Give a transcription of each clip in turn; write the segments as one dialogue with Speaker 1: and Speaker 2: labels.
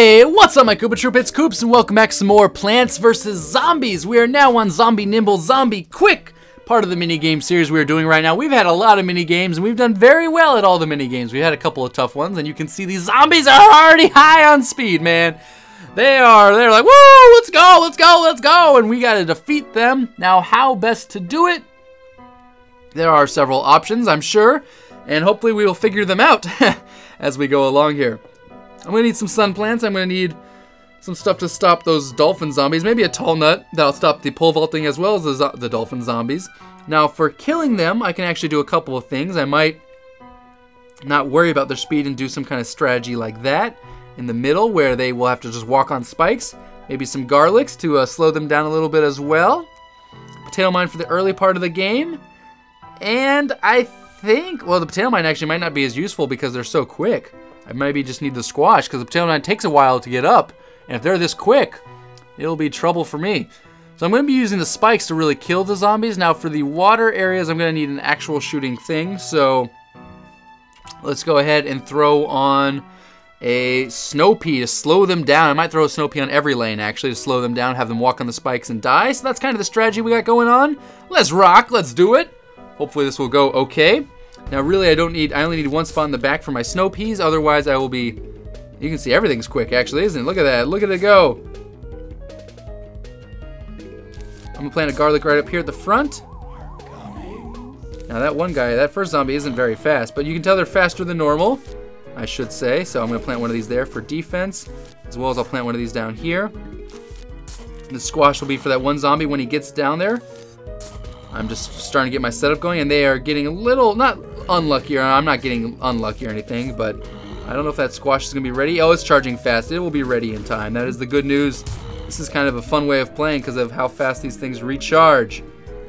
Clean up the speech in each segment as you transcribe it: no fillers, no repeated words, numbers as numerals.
Speaker 1: Hey, what's up my Koopa Troop? It's Koops and welcome back to some more Plants vs. Zombies. We are now on Zombie Nimble Zombie Quick, part of the mini-game series we are doing right now. We've had a lot of mini-games and we've done very well at all the mini-games. We've had a couple of tough ones and you can see these zombies are already high on speed, man. They're like, woo, let's go, let's go, let's go, and we gotta defeat them. Now, how best to do it? There are several options, I'm sure, and hopefully we will figure them out as we go along here. I'm going to need some sun plants. I'm going to need some stuff to stop those dolphin zombies. Maybe a tall nut that'll stop the pole vaulting as well as the dolphin zombies. Now, for killing them, I can actually do a couple of things. I might not worry about their speed and do some kind of strategy like that in the middle where they will have to just walk on spikes. Maybe some garlics to slow them down a little bit as well. Potato mine for the early part of the game. And I think, well, the potato mine actually might not be as useful because they're so quick. I maybe just need the squash because the potato mine takes a while to get up. And if they're this quick, it'll be trouble for me. So I'm going to be using the spikes to really kill the zombies. Now for the water areas, I'm going to need an actual shooting thing. So let's go ahead and throw on a snow pea to slow them down. I might throw a snow pea on every lane actually to slow them down, have them walk on the spikes and die. So that's kind of the strategy we got going on. Let's rock, let's do it. Hopefully this will go okay. Now really I only need one spot in the back for my snow peas, otherwise I will be, you can see everything's quick actually, isn't it? Look at that, look at it go. I'm gonna plant a garlic right up here at the front. Now that one guy, that first zombie isn't very fast, but you can tell they're faster than normal, I should say. So I'm gonna plant one of these there for defense, as well as I'll plant one of these down here. The squash will be for that one zombie when he gets down there. I'm just starting to get my setup going, and they are getting a little, not unlucky, or I'm not getting unlucky or anything, but I don't know if that squash is going to be ready. Oh, it's charging fast. It will be ready in time. That is the good news. This is kind of a fun way of playing because of how fast these things recharge,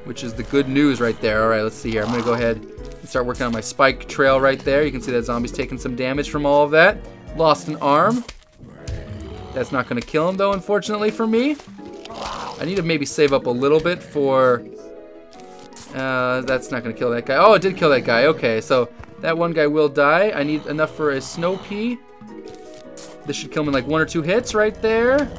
Speaker 1: which is the good news right there. All right, let's see here. I'm going to go ahead and start working on my spike trail right there. You can see that zombie's taking some damage from all of that. Lost an arm. That's not going to kill him, though, unfortunately for me. I need to maybe save up a little bit for... that's not gonna kill that guy. Oh, it did kill that guy. Okay, so that one guy will die. I need enough for a snow pea. This should kill him in like 1 or 2 hits right there.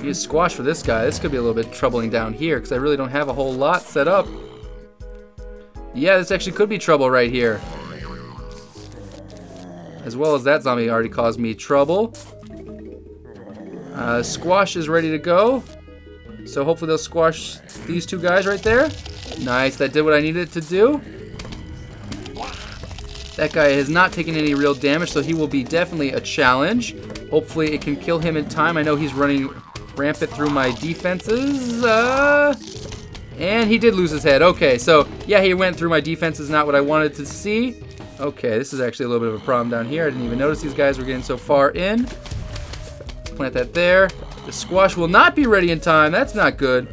Speaker 1: Need a squash for this guy. This could be a little bit troubling down here because I really don't have a whole lot set up. Yeah, this actually could be trouble right here. As well as that zombie already caused me trouble. Squash is ready to go. So hopefully they'll squash these 2 guys right there. Nice, that did what I needed it to do. That guy has not taken any real damage, so he will be definitely a challenge. Hopefully it can kill him in time. I know he's running rampant through my defenses. And he did lose his head. Okay, so yeah, he went through my defenses, not what I wanted to see. Okay, this is actually a little bit of a problem down here. I didn't even notice these guys were getting so far in. Plant that there. The squash will not be ready in time. That's not good.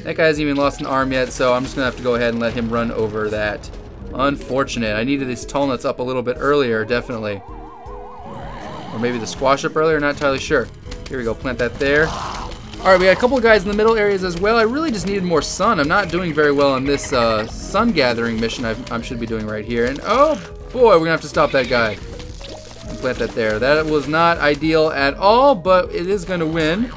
Speaker 1: That guy hasn't even lost an arm yet, so I'm just going to have to go ahead and let him run over that. Unfortunate. I needed these tall nuts up a little bit earlier, definitely. Or maybe the squash up earlier, not entirely sure. Here we go, plant that there. Alright, we got a couple of guys in the middle areas as well. I really just needed more sun. I'm not doing very well on this sun gathering mission I should be doing right here. And oh boy, we're going to have to stop that guy. Plant that there. That was not ideal at all, but it is going to win.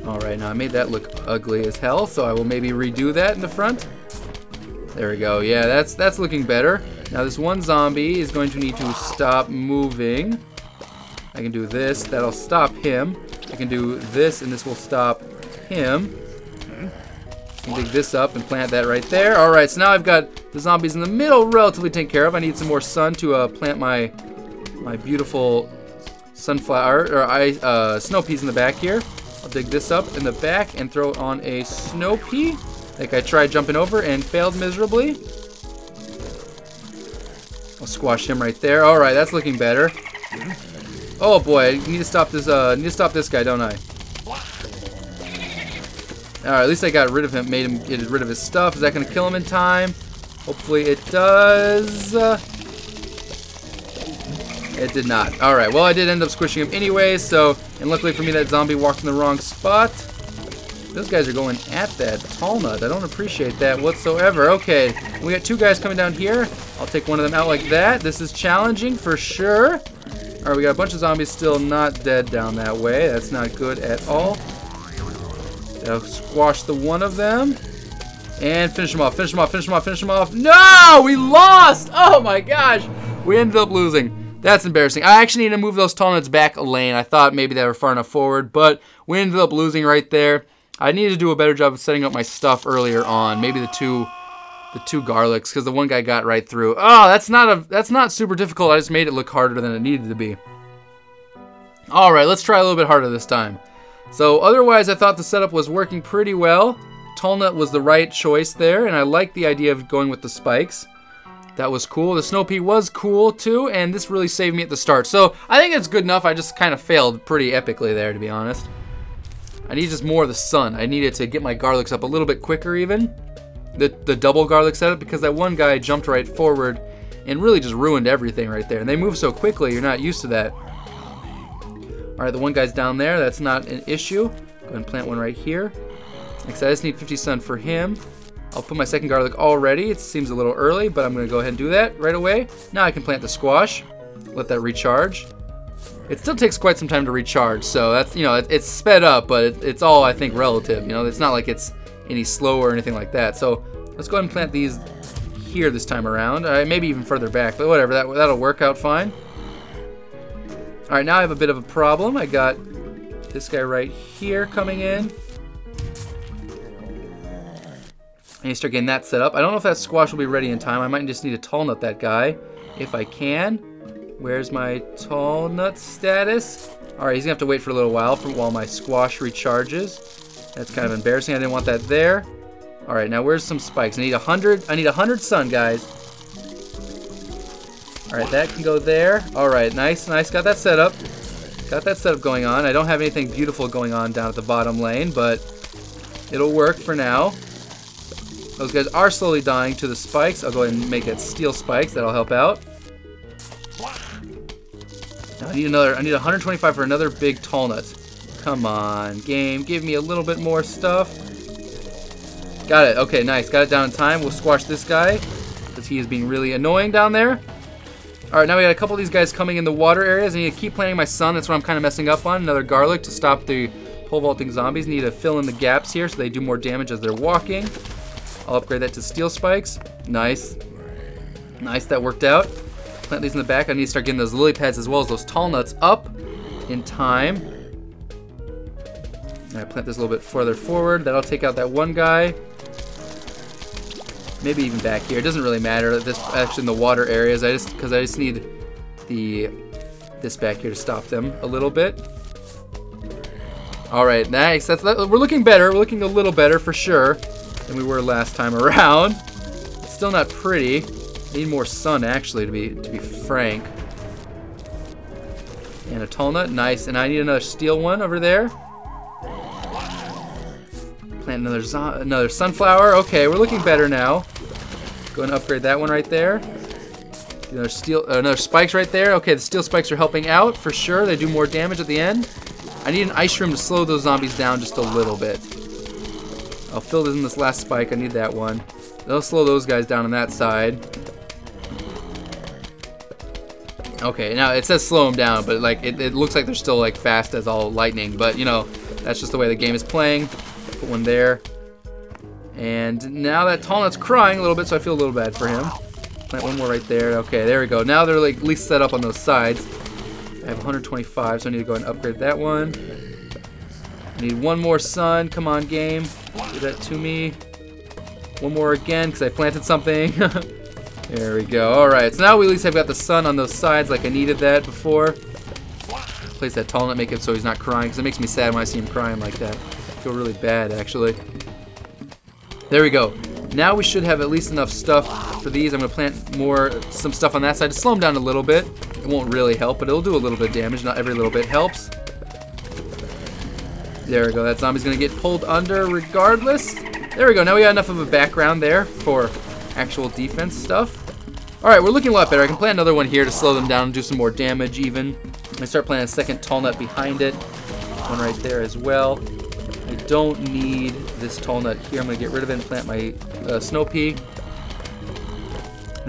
Speaker 1: Alright, now I made that look ugly as hell, so I will maybe redo that in the front. There we go. Yeah, that's looking better. Now this one zombie is going to need to stop moving. I can do this. That'll stop him. I can do this, and this will stop him. I can dig this up and plant that right there. Alright, so now I've got the zombies in the middle relatively taken care of. I need some more sun to plant my beautiful sunflower, or snow peas in the back here. I'll dig this up in the back and throw on a snow pea. Like I tried jumping over and failed miserably. I'll squash him right there. Alright, that's looking better. Oh boy, I need to stop this guy, don't I? Alright, at least I got rid of him, made him get rid of his stuff. Is that going to kill him in time? Hopefully it does. It did not. Alright, well I did end up squishing him anyway, so, and luckily for me that zombie walked in the wrong spot. Those guys are going at that tall nut. I don't appreciate that whatsoever. Okay, we got 2 guys coming down here. I'll take one of them out like that. This is challenging for sure. Alright, we got a bunch of zombies still not dead down that way. That's not good at all. That'll squash the one of them. And finish him off, finish him off, finish him off, finish him off. No! We lost! Oh my gosh! We ended up losing. That's embarrassing. I actually need to move those tall nuts back a lane. I thought maybe they were far enough forward, but we ended up losing right there. I needed to do a better job of setting up my stuff earlier on. Maybe the two garlics, because the one guy got right through. Oh, that's not super difficult. I just made it look harder than it needed to be. All right, let's try a little bit harder this time. So otherwise, I thought the setup was working pretty well. Tall nut was the right choice there, and I like the idea of going with the spikes. That was cool. The snow pea was cool too, and this really saved me at the start. So I think it's good enough. I just kind of failed pretty epically there, to be honest. I need just more of the sun. I needed to get my garlics up a little bit quicker even. The double garlic setup, because that one guy jumped right forward and really just ruined everything right there. And they move so quickly, you're not used to that. All right, the one guy's down there. That's not an issue. Go ahead and plant one right here. Like I said, I just need 50 sun for him. I'll put my second garlic already. It seems a little early, but I'm going to go ahead and do that right away. Now I can plant the squash. Let that recharge. It still takes quite some time to recharge, so that's, you know, it's sped up, but it's all, I think, relative. You know, it's not like it's any slower or anything like that. So let's go ahead and plant these here this time around. Maybe even further back, but whatever. That'll work out fine. All right, now I have a bit of a problem. I got this guy right here coming in. I need to start getting that set up. I don't know if that squash will be ready in time. I might just need to tall nut that guy if I can. Where's my tall nut status? All right, he's gonna have to wait for a little while while my squash recharges. That's kind of embarrassing. I didn't want that there. All right, now where's some spikes? I need 100. I need 100 sun, guys. All right, that can go there. All right, nice, nice. Got that set up. Got that setup going on. I don't have anything beautiful going on down at the bottom lane, but it'll work for now. Those guys are slowly dying to the spikes. I'll go ahead and make it steel spikes. That'll help out. Now I need 125 for another big tall nut. Come on, game. Give me a little bit more stuff. Got it. Okay, nice. Got it down in time. We'll squash this guy because he is being really annoying down there. All right, now we got a couple of these guys coming in the water areas. I need to keep planting my sun. That's what I'm kind of messing up on. Another garlic to stop the pole vaulting zombies. Need to fill in the gaps here so they do more damage as they're walking. I'll upgrade that to steel spikes. Nice. Nice, that worked out. Plant these in the back. I need to start getting those lily pads as well as those tall nuts up in time. And I plant this a little bit further forward. That'll take out that one guy. Maybe even back here. It doesn't really matter. This actually in the water areas. I just need this back here to stop them a little bit. All right, nice. We're looking better. We're looking a little better for sure than we were last time around. It's still not pretty. Need more sun actually to be frank. And a tall nut, nice. And I need another steel one over there. Plant another sunflower. Okay, we're looking better now. Go and upgrade that one right there. Another spikes right there. Okay, the steel spikes are helping out for sure. They do more damage at the end. I need an ice room to slow those zombies down just a little bit. I'll fill in this last spike. I need that one. They'll slow those guys down on that side. Okay, now it says slow them down, but like it looks like they're still like fast as all lightning. But you know, that's just the way the game is playing. Put one there. And now that tall nut's crying a little bit, so I feel a little bad for him. Plant one more right there. Okay, there we go. Now they're like at least set up on those sides. I have 125, so I need to go ahead and upgrade that one. I need one more sun. Come on, game. Do that to me. One more again, because I planted something. There we go. Alright, so now we at least have got the sun on those sides like I needed that before. Place that tall nut, make it so he's not crying, because it makes me sad when I see him crying like that. I feel really bad, actually. There we go. Now we should have at least enough stuff for these. I'm going to plant some stuff on that side to slow them down a little bit. It won't really help, but it'll do a little bit of damage. Not every little bit helps. There we go. That zombie's going to get pulled under regardless. There we go. Now we got enough of a background there for actual defense stuff. Alright, we're looking a lot better. I can plant another one here to slow them down and do some more damage even. I start planting a second tall nut behind it. One right there as well. I don't need this tall nut here. I'm going to get rid of it and plant my snow pea.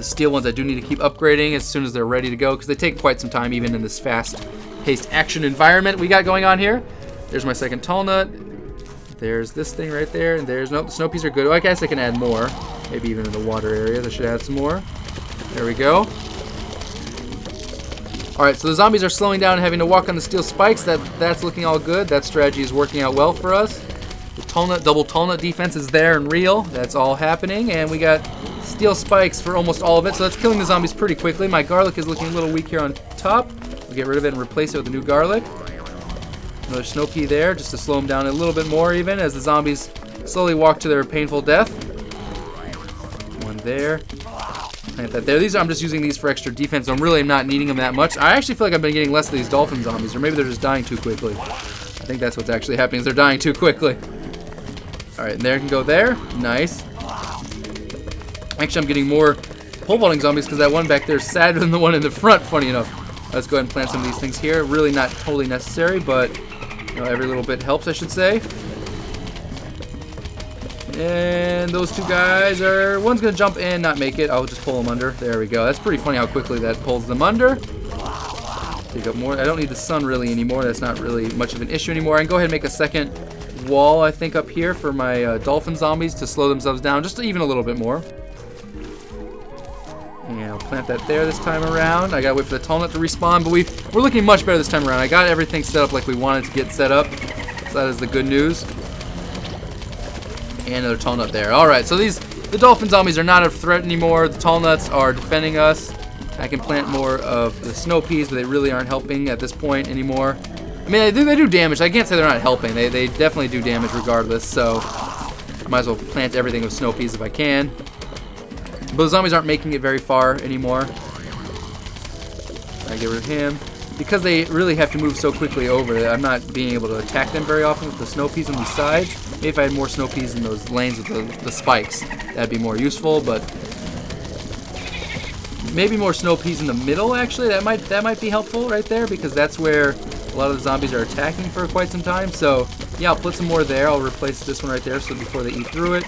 Speaker 1: The steel ones I do need to keep upgrading as soon as they're ready to go, because they take quite some time even in this fast-paced action environment we got going on here. There's my second tall nut. There's this thing right there, and there's, nope, the snow peas are good. Oh, I guess I can add more. Maybe even in the water areas I should add some more. There we go. Alright, so the zombies are slowing down and having to walk on the steel spikes. That's looking all good. That strategy is working out well for us. The tall nut, double tall nut defense is there and real. That's all happening, and we got steel spikes for almost all of it, so that's killing the zombies pretty quickly. My garlic is looking a little weak here on top. We'll get rid of it and replace it with a new garlic. Another snow pea there, just to slow them down a little bit more even, as the zombies slowly walk to their painful death. One there. Plant that there. I'm just using these for extra defense, so I'm really not needing them that much. I actually feel like I've been getting less of these dolphin zombies, or maybe they're just dying too quickly. I think that's what's actually happening, is they're dying too quickly. Alright, and there can go there. Nice. Actually, I'm getting more pole vaulting zombies because that one back there is sadder than the one in the front, funny enough. Let's go ahead and plant some of these things here. Really not totally necessary, but you know, every little bit helps, I should say. And those two guys are... One's going to jump in, not make it. I'll just pull them under. There we go. That's pretty funny how quickly that pulls them under. Take up more. I don't need the sun really anymore. That's not really much of an issue anymore. I can go ahead and make a second wall, I think, up here for my dolphin zombies to slow themselves down just even a little bit more. And I'll plant that there this time around. I gotta wait for the tall nut to respawn, but we're looking much better this time around. I got everything set up like we wanted to get set up, so that is the good news. And another tall nut there. Alright, so the dolphin zombies are not a threat anymore. The tall nuts are defending us. I can plant more of the snow peas, but they really aren't helping at this point anymore. I mean, they do damage. I can't say they're not helping. They definitely do damage regardless, so I might as well plant everything with snow peas if I can. But the zombies aren't making it very far anymore. I get rid of him. Because they really have to move so quickly over, I'm not being able to attack them very often with the snow peas on these sides. Maybe if I had more snow peas in those lanes with the spikes, that'd be more useful, but maybe more snow peas in the middle, actually. That might be helpful right there, because that's where a lot of the zombies are attacking for quite some time. So yeah, I'll put some more there. I'll replace this one right there so before they eat through it.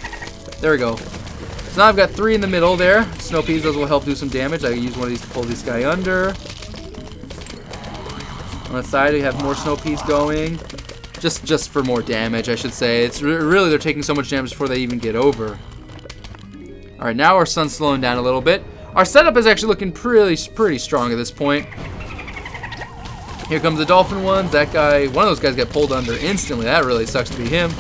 Speaker 1: There we go. So now I've got 3 in the middle there. Snow peas, those will help do some damage. I can use one of these to pull this guy under. On the side, we have more snow peas going. Just for more damage, I should say. It's really, they're taking so much damage before they even get over. Alright, now our sun's slowing down a little bit. Our setup is actually looking pretty strong at this point. Here comes the dolphin ones. That guy, one of those guys got pulled under instantly. That really sucks to be him.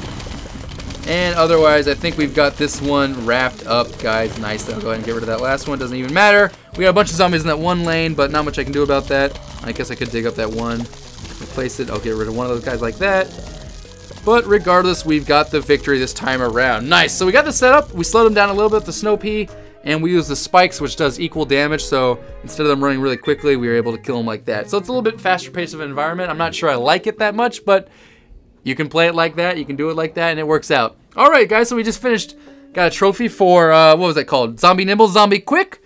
Speaker 1: And otherwise, I think we've got this one wrapped up, guys. Nice. I'll go ahead and get rid of that last one. Doesn't even matter. We got a bunch of zombies in that one lane, but not much I can do about that. I guess I could dig up that one, replace it. I'll get rid of one of those guys like that. But regardless, we've got the victory this time around. Nice. So we got the setup. We slowed them down a little bit with the snow pea, and we use the spikes, which does equal damage. So instead of them running really quickly, we were able to kill them like that. So it's a little bit faster pace of an environment. I'm not sure I like it that much, but you can play it like that. You can do it like that, and it works out. All right, guys. So we just finished. Got a trophy for what was that called? Zombie Nimble, Zombie Quick.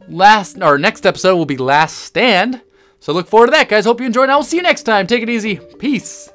Speaker 1: Next episode will be Last Stand. So look forward to that, guys. Hope you enjoyed, and I will see you next time. Take it easy. Peace.